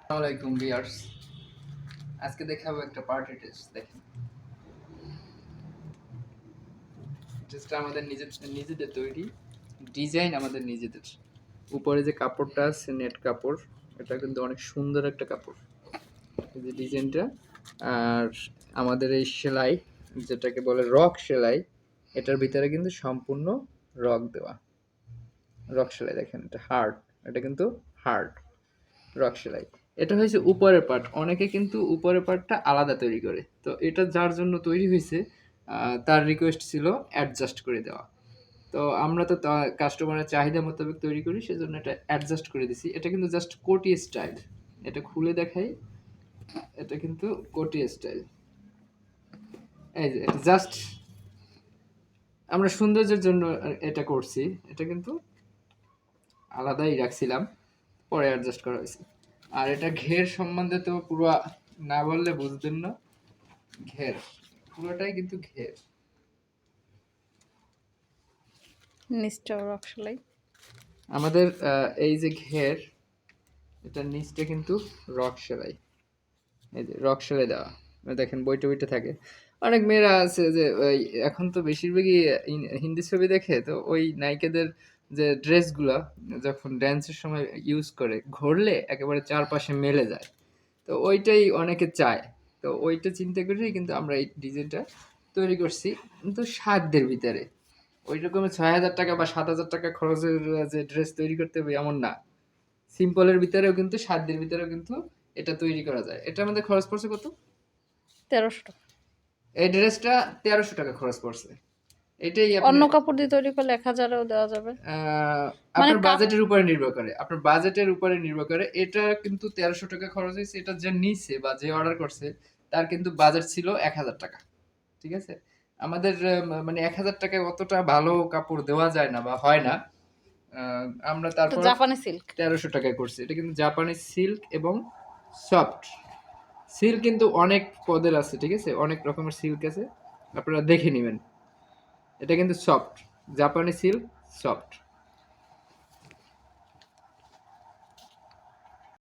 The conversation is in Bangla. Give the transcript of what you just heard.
আসসালামু আলাইকুম ভিউয়ার্স। আজকে দেখাবো একটা পার্টি ড্রেস। দেখেন, ড্রেসটা আমাদের নিজেদের তৈরি, ডিজাইন আমাদের নিজেদের। উপরে যে কাপড়টা আছে নেট কাপড়, এটা কিন্তু অনেক সুন্দর একটা কাপড়, এই যে ডিজাইনটা। আর আমাদের এই সেলাই, যেটাকে বলে রক সেলাই, এটার ভিতরে কিন্তু সম্পূর্ণ রক দেওয়া। রক সেলাই দেখেন, এটা হার্ড, এটা কিন্তু হার্ড রক সেলাই। এটা হয়েছে উপরের পার্ট, অনেকে কিন্তু উপরের পার্টটা আলাদা তৈরি করে। তো এটা যার জন্য তৈরি হয়েছে, তার রিকোয়েস্ট ছিল অ্যাডজাস্ট করে দেওয়া। তো আমরা তো কাস্টমারের চাহিদা মোতাবেক তৈরি করি, সেজন্য এটা অ্যাডজাস্ট করে দিছি। এটা কিন্তু জাস্ট কোটি স্টাইল। এটা খুলে দেখাই, এটা কিন্তু কোটি স্টাইল। এই যে এটা জাস্ট আমরা সৌন্দর্যের জন্য এটা করছি। এটা কিন্তু আলাদাই রাখছিলাম, পরে অ্যাডজাস্ট করা হয়েছে। আর এটা ঘের সম্বন্ধে তো পুরো না বললে বুঝবেন না। ঘের পুরোটাই কিন্তু ঘের। নিচটাও রক সেলাই। আমাদের এই যে ঘের, এটা নিচটা কিন্তু রক সেলাই। এই যে রক সেলাই দেওয়া, দেখেন বইটা বইটা থাকে। অনেক মেয়েরা আছে যে ওই, এখন তো বেশিরভাগই হিন্দি ছবি দেখে, তো ওই নায়িকাদের যে ড্রেসগুলা যখন ড্যান্সের সময় ইউজ করে, ঘুরলে একেবারে চারপাশে মেলে যায়। তো ওইটাই অনেকে চায়। তো ওইটা চিন্তা করেই কিন্তু আমরা এই ডিজাইনটা তৈরি করছি, কিন্তু সাধ্যের ভিতরে। ওই রকমের ৬,০০০ টাকা বা ৭,০০০ টাকা খরচের যে ড্রেস তৈরি করতে হবে এমন না। সিম্পলের ভিতরেও কিন্তু, সাধ্যের ভিতরেও কিন্তু এটা তৈরি করা যায়। এটা আমাদের খরচ পড়ছে কত? ১৩০০ টাকা। এই ড্রেসটা ১৩০০ টাকা খরচ পড়ছে। এটাই অন্য আপনার কাপড় দিয়ে তৈরি করলে ১,০০০-এও দেওয়া যাবে। মানে আপনার কাপ বাজেটের উপরে নির্ভর করে। আপনার বাজেটের উপরে নির্ভর করে। এটা কিন্তু ১৩০০ টাকা খরচ হয়েছে। এটা যে নিছে বা যে অর্ডার করছে, তার কিন্তু বাজেট ছিল ১,০০০ টাকা। ঠিক আছে? আমাদের মানে ১,০০০ টাকায় অতটা ভালো কাপড় দেওয়া যায় না বা হয় না। আমরা এটা তারপর জাপানি সিল্ক। ১৩০০ টাকায় করছি। এটা কিন্তু জাপানি সিল্ক এবং সফট। সিল্ক কিন্তু অনেক পদের আছে, ঠিক আছে? অনেক রকমের সিল্ক আছে। আপনারা দেখে নিবেন। এটা কিন্তু সফট। জাপানি সিল্ক সফট।